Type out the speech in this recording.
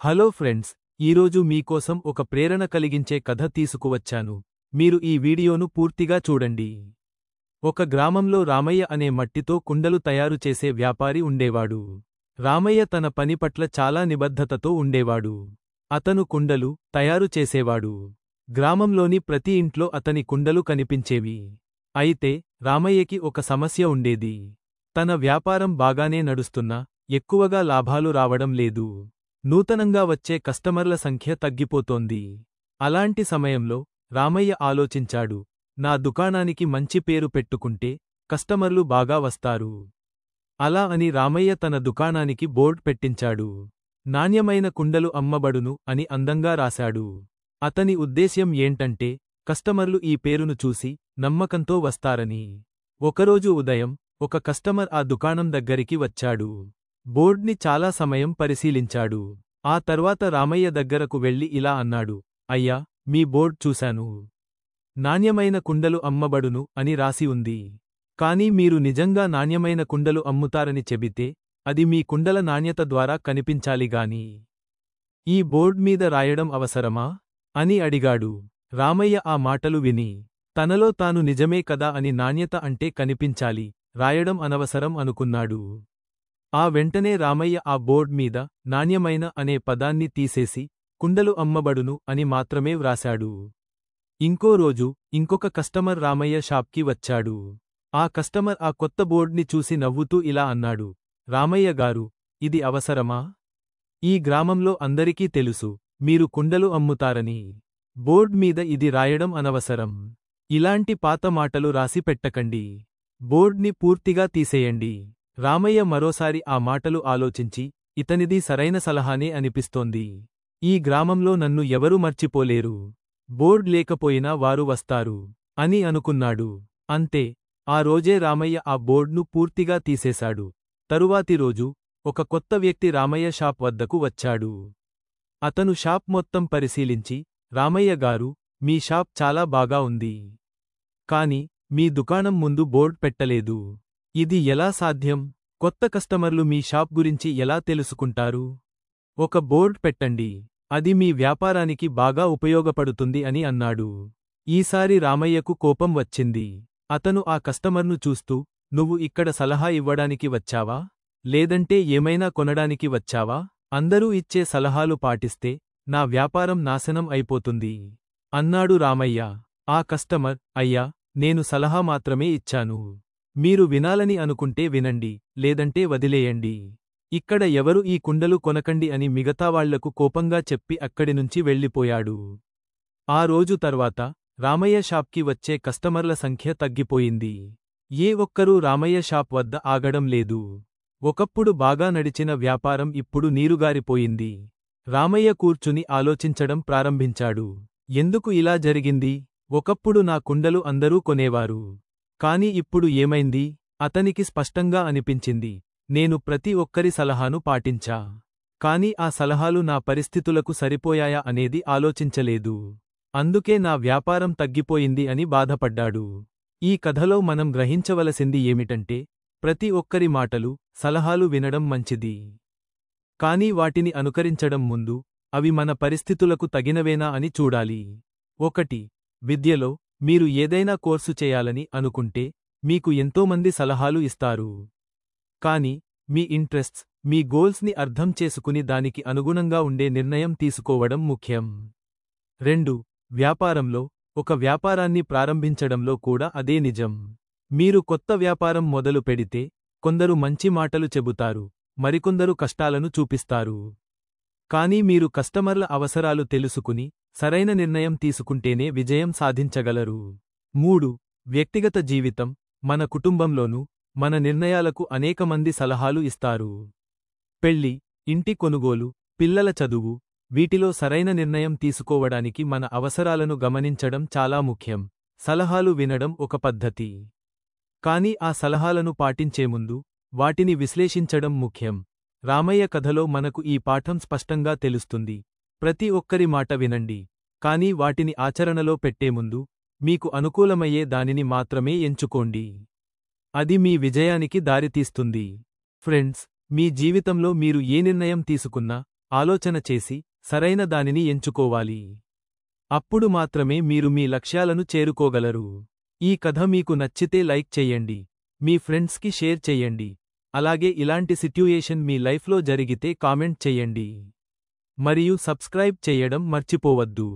Hello friends, ఈరోజు మీకోసం ఒక ప్రేరణ కలిగించే కథ తీసుకువచ్చాను. మీరు ఈ వీడియోను పూర్తిగా చూడండి. ఒక గ్రామంలో రామయ్య అనే మట్టితో కుండలు తయారు చేసే వ్యాపారి ఉండేవాడు. రామయ్య తన పని పట్ల చాలా నిబద్ధతతో ఉండేవాడు. అతను కుండలు తయారు చేసేవాడు. గ్రామంలోని ప్రతి ఇంట్లో అతని కుండలు కనిపించేవి. అయితే రామయ్యకి ఒక సమస్య ఉండేది. తన వ్యాపారం బాగానే నడుస్తున్నా ఎక్కువగా లాభాలు రావడం లేదు. నూతనంగా వచ్చే కస్టమర్ల సంఖ్య తగ్గిపోతోంది. అలాంటి సమయంలో రామయ్య ఆలోచించాడు, నా దుకాణానికి మంచి పేరు పెట్టుకుంటే కస్టమర్లు బాగా వస్తారు. అలా అని రామయ్య తన దుకాణానికి బోర్డ్ పెట్టించాడు. నాణ్యమైన కుండలు అమ్మబడును అని అందంగా రాశాడు. అతని ఉద్దేశ్యం ఏంటంటే కస్టమర్లు ఈ పేరును చూసి నమ్మకంతో వస్తారని. ఒకరోజు ఉదయం ఒక కస్టమర్ ఆ దుకాణం దగ్గరికి వచ్చాడు. బోర్డ్ని చాలా సమయం పరిశీలించాడు. ఆ తర్వాత రామయ్య దగ్గరకు వెళ్లి ఇలా అన్నాడు, అయ్యా, మీ బోర్డ్ చూశాను. నాణ్యమైన కుండలు అమ్మబడును అని రాసి ఉంది. కానీ మీరు నిజంగా నాణ్యమైన కుండలు అమ్ముతారని చెబితే అది మీ కుండల నాణ్యత ద్వారా కనిపించాలిగాని ఈ బోర్డ్ మీద రాయడం అవసరమా అని అడిగాడు. రామయ్య ఆ మాటలు విని తనలో తాను నిజమే కదా అని నాణ్యత అంటే కనిపించాలి, రాయడం అనవసరం అనుకున్నాడు. ఆ వెంటనే రామయ్య ఆ బోర్డ్ మీద నాణ్యమైన అనే పదాన్ని తీసేసి కుండలు అమ్మబడును అని మాత్రమే వ్రాశాడు. ఇంకో రోజు ఇంకొక కస్టమర్ రామయ్య షాప్కి వచ్చాడు. ఆ కస్టమర్ ఆ కొత్త బోర్డ్ని చూసి నవ్వుతూ ఇలా అన్నాడు, రామయ్య గారు, ఇది అవసరమా? ఈ గ్రామంలో అందరికీ తెలుసు మీరు కుండలు అమ్ముతారని. బోర్డ్ మీద ఇది రాయడం అనవసరం. ఇలాంటి పాత మాటలు రాసి పెట్టకండి. బోర్డ్ని పూర్తిగా తీసేయండి. రామయ్య మరోసారి ఆ మాటలు ఆలోచించి, ఇతనిది సరైన సలహానే అనిపిస్తోంది. ఈ గ్రామంలో నన్ను ఎవరూ మర్చిపోలేరు. బోర్డ్ లేకపోయినా వారు వస్తారు అని అనుకున్నాడు. అంతే, ఆ రోజే రామయ్య ఆ బోర్డ్ను పూర్తిగా తీసేశాడు. తరువాతి రోజు ఒక కొత్త వ్యక్తి రామయ్య షాప్ వద్దకు వచ్చాడు. అతను షాప్ మొత్తం పరిశీలించి, రామయ్య గారు, మీ షాప్ చాలా బాగా ఉంది. కాని మీ దుకాణం ముందు బోర్డ్ పెట్టలేదు. ఇది ఎలా సాధ్యం? కొత్త కస్టమర్లు మీ షాప్ గురించి ఎలా తెలుసుకుంటారు? ఒక బోర్డ్ పెట్టండి, అది మీ వ్యాపారానికి బాగా ఉపయోగపడుతుంది అని అన్నాడు. ఈసారి రామయ్యకు కోపం వచ్చింది. అతను ఆ కస్టమర్ను చూస్తూ, నువ్వు ఇక్కడ సలహా ఇవ్వడానికి వచ్చావా? లేదంటే ఏమైనా కొనడానికి వచ్చావా? అందరూ ఇచ్చే సలహాలు పాటిస్తే నా వ్యాపారం నాశనం అయిపోతుంది అన్నాడు రామయ్య. ఆ కస్టమర్, అయ్యా, నేను సలహా మాత్రమే ఇచ్చాను. మీరు వినాలని అనుకుంటే వినండి, లేదంటే వదిలేయండి. ఇక్కడ ఎవరు ఈ కుండలు కొనకండి అని మిగతావాళ్లకు కోపంగా చెప్పి అక్కడినుంచి వెళ్ళిపోయాడు. ఆ రోజు తర్వాత రామయ్య షాప్కి వచ్చే కస్టమర్ల సంఖ్య తగ్గిపోయింది. ఏ ఒక్కరూ రామయ్య షాప్ వద్ద ఆగడం లేదు. ఒకప్పుడు బాగా నడిచిన వ్యాపారం ఇప్పుడు నీరుగారిపోయింది. రామయ్య కూర్చుని ఆలోచించడం ప్రారంభించాడు. ఎందుకు ఇలా జరిగింది? ఒకప్పుడు నా కుండలు అందరూ కొనేవారు. కాని ఇప్పుడు ఏమైంది? అతనికి స్పష్టంగా అనిపించింది, నేను ప్రతి ఒక్కరి సలహాను పాటించా. కాని ఆ సలహాలు నా పరిస్థితులకు సరిపోయాయా అనేది ఆలోచించలేదు. అందుకే నా వ్యాపారం తగ్గిపోయింది అని బాధపడ్డాడు. ఈ కథలో మనం గ్రహించవలసింది ఏమిటంటే, ప్రతి ఒక్కరి మాటలు, సలహాలు వినడం మంచిది. కాని వాటిని అనుకరించడం ముందు అవి మన పరిస్థితులకు తగినవేనా అని చూడాలి. 1. విద్యలో మీరు ఏదైనా కోర్సు చేయాలని అనుకుంటే మీకు ఎంతోమంది సలహాలు ఇస్తారు. కాని మీ ఇంట్రెస్ట్స్, మీ గోల్స్ని అర్థం చేసుకుని దానికి అనుగుణంగా ఉండే నిర్ణయం తీసుకోవడం ముఖ్యం. 2. వ్యాపారంలో ఒక వ్యాపారాన్ని ప్రారంభించడంలో కూడా అదే నిజం. మీరు కొత్త వ్యాపారం మొదలు పెడితే కొందరు మంచి మాటలు చెబుతారు, మరికొందరు కష్టాలను చూపిస్తారు. కానీ మీరు కస్టమర్ల అవసరాలు తెలుసుకుని సరైన నిర్ణయం తీసుకుంటేనే విజయం సాధించగలరు. 3. వ్యక్తిగత జీవితం, మన కుటుంబంలోనూ మన నిర్ణయాలకు అనేకమంది సలహాలు ఇస్తారు. పెళ్లి, ఇంటి కొనుగోలు, పిల్లల చదువు, వీటిలో సరైన నిర్ణయం తీసుకోవడానికి మన అవసరాలను గమనించడం చాలా ముఖ్యం. సలహాలు వినడం ఒక పద్ధతి. కానీ ఆ సలహాలను పాటించే ముందు వాటిని విశ్లేషించడం ముఖ్యం. రామయ్య కథలో మనకు ఈ పాఠం స్పష్టంగా తెలుస్తుంది. ప్రతి ఒక్కరి మాట వినండి, కానీ వాటిని ఆచరణలో పెట్టే ముందు మీకు అనుకూలమయ్యే దానిని మాత్రమే ఎంచుకోండి. అది మీ విజయానికి దారితీస్తుంది. ఫ్రెండ్స్, మీ జీవితంలో మీరు ఏ నిర్ణయం తీసుకున్నా ఆలోచన చేసి సరైన దానిని ఎంచుకోవాలి. అప్పుడు మాత్రమే మీరు మీ లక్ష్యాలను చేరుకోగలరు. ఈ కథ మీకు నచ్చితే లైక్ చెయ్యండి. మీ ఫ్రెండ్స్కి షేర్ చెయ్యండి. అలాగే ఇలాంటి సిట్యుయేషన్ మీ లైఫ్లో జరిగితే కామెంట్ చెయ్యండి. మరియు సబ్స్క్రైబ్ చెయ్యడం మర్చిపోవద్దు.